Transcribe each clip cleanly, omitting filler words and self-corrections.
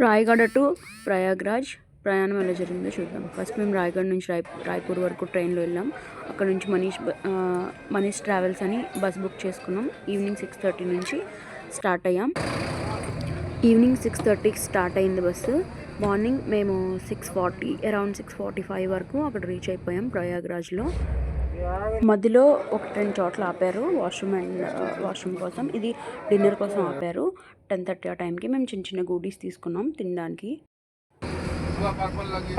Rayagada to Prayagraj ప్రయాణం ఎలా జరిగిందో చూద్దాం. ఫస్ట్ మేము రాయగఢ నుంచి రాయ్పూర్ వరకు ట్రైన్లో వెళ్ళాం. అక్కడ నుంచి మనీష్ ట్రావెల్స్ అని బస్ బుక్ చేసుకున్నాం. ఈవినింగ్ 6:30 నుంచి స్టార్ట్ అయ్యాం. ఈవినింగ్ 6:30కి స్టార్ట్ అయింది బస్సు. మార్నింగ్ మేము 6:40 అరౌండ్ 6:45 వరకు అక్కడ రీచ్ అయిపోయాం ప్రయాగ్రాజ్లో. మధ్యలో ఒక 2 చోట్ల ఆపారు వాష్రూమ్ కోసం. ఇది డిన్నర్ కోసం ఆపారు. 10:30 ఆ టైంకి మేము చిన్న గూడీస్ తీసుకున్నాం తినడానికి.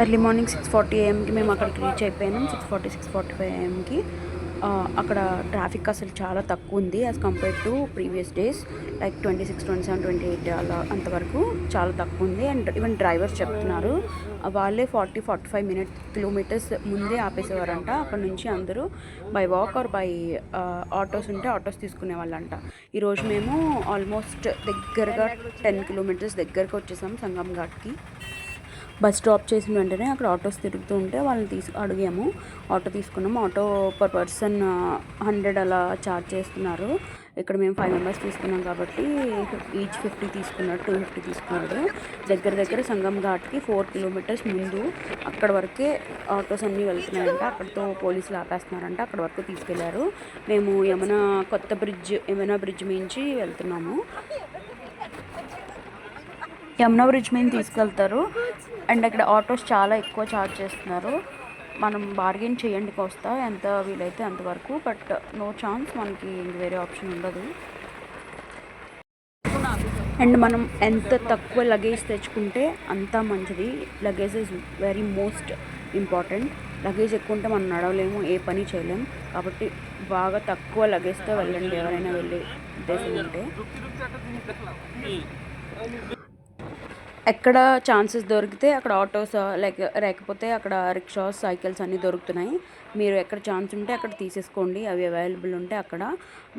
ఎర్లీ మార్నింగ్ 6:40 AM మేము అక్కడికి రీచ్ అయిపోయాం. 6:45 AMకి అక్కడ ట్రాఫిక్ అసలు చాలా తక్కువ ఉంది as compare to previous days. Like 26, 27, 28 అలా అంతవరకు చాలా తక్కువ ఉంది. అండ్ ఈవెన్ డ్రైవర్స్ చెప్తున్నారు వాళ్ళే 40-45 కిలోమీటర్స్ ముందే ఆపేసేవారంట. అక్కడ నుంచి అందరూ by walk are by autos ఉంటే ఆటోస్ తీసుకునే వాళ్ళంట. ఈరోజు మేము ఆల్మోస్ట్ దగ్గరగా 10 కిలోమీటర్స్ దగ్గరకు వచ్చేసాం సంగం ఘాట్కి. బస్ డ్రాప్ చేసిన వెంటనే అక్కడ ఆటోస్ తిరుగుతూ ఉంటే వాళ్ళని అడిగాము. ఆటో తీసుకున్నాము. ఆటో పర్ పర్సన్ 100 అలా ఛార్జ్ చేస్తున్నారు. ఇక్కడ మేము 5 మెంబర్స్ తీసుకున్నాం కాబట్టి ఈచ్ 50 తీసుకున్నారు, 250 తీసుకున్నారు. దగ్గర సంగం ఘాట్కి 4 కిలోమీటర్స్ ముందు అక్కడ వరకే ఆటోస్ అన్నీ వెళ్తున్నాయంట. అక్కడితో పోలీసులు ఆపేస్తున్నారంట. అక్కడ వరకు తీసుకెళ్లారు. మేము యమునా బ్రిడ్జ్ మించి వెళ్తున్నాము. యమునా బ్రిడ్జ్ మీద తీసుకెళ్తారు. అండ్ అక్కడ ఆటోస్ చాలా ఎక్కువ ఛార్జ్ చేస్తున్నారు. మనం బార్గెన్ చేయండి కోస్తా ఎంత వీలైతే అంతవరకు. బట్ నో ఛాన్స్, మనకి వేరే ఆప్షన్ ఉండదు. అండ్ మనం ఎంత తక్కువ లగేజ్ తెచ్చుకుంటే అంత మంచిది. Luggage is very most important. Luggage ఎక్కువ ఉంటే మనం నడవలేము, ఏ పని చేయలేము. కాబట్టి బాగా తక్కువ లగేజ్తో వెళ్ళండి ఎవరైనా వెళ్ళే ఉద్దేశం ఉంటే. ఎక్కడ ఛాన్సెస్ దొరికితే అక్కడ ఆటోస్ లేకపోతే అక్కడ రిక్షాస్, సైకిల్స్ అన్నీ దొరుకుతున్నాయి. మీరు ఎక్కడ ఛాన్స్ ఉంటే అక్కడ తీసేసుకోండి, అవి అవైలబుల్ ఉంటే అక్కడ.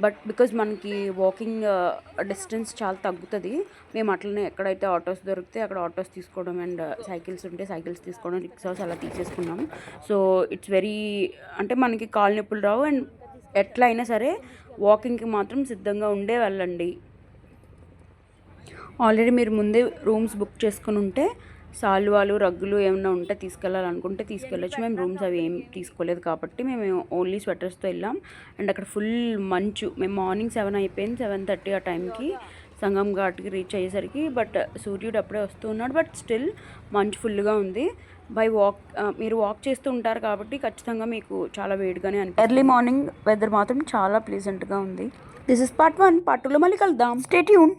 బట్ బికాజ్ మనకి వాకింగ్ డిస్టెన్స్ చాలా తగ్గుతుంది. మేము అట్లనే ఎక్కడైతే ఆటోస్ దొరికితే అక్కడ ఆటోస్ తీసుకోవడం, అండ్ సైకిల్స్ ఉంటే సైకిల్స్ తీసుకోవడం, రిక్షాస్ అలా తీసేసుకున్నాం. సో ఇట్స్ వెరీ అంటే మనకి కాలు నొప్పులు రావు. అండ్ ఎట్లా అయినా సరే వాకింగ్కి మాత్రం సిద్ధంగా ఉండే వెళ్ళండి. ఆల్రెడీ మీరు ముందే రూమ్స్ బుక్ చేసుకుని ఉంటే సాల్వాలు, రగ్గులు ఏమైనా ఉంటే తీసుకెళ్ళాలనుకుంటే తీసుకెళ్ళచ్చు. మేము రూమ్స్ అవి ఏం తీసుకోలేదు కాబట్టి మేము ఓన్లీ స్వెటర్స్తో వెళ్ళాం. అండ్ అక్కడ ఫుల్ మంచు. మేము మార్నింగ్ 7 అయిపోయింది. 7:30 ఆ టైంకి సంగం ఘాట్కి రీచ్ అయ్యేసరికి. బట్ సూర్యుడు అప్పుడే వస్తూ ఉన్నాడు. బట్ స్టిల్ మంచు ఫుల్గా ఉంది. మీరు వాక్ చేస్తూ ఉంటారు కాబట్టి ఖచ్చితంగా మీకు చాలా వేడిగానే అనిపిస్తుంది. ఎర్లీ మార్నింగ్ వెదర్ మాత్రం చాలా ప్లెజెంట్గా ఉంది. This is part 1. పార్ట్ 2లో మళ్ళీ కలుద్దాం. Stay tune.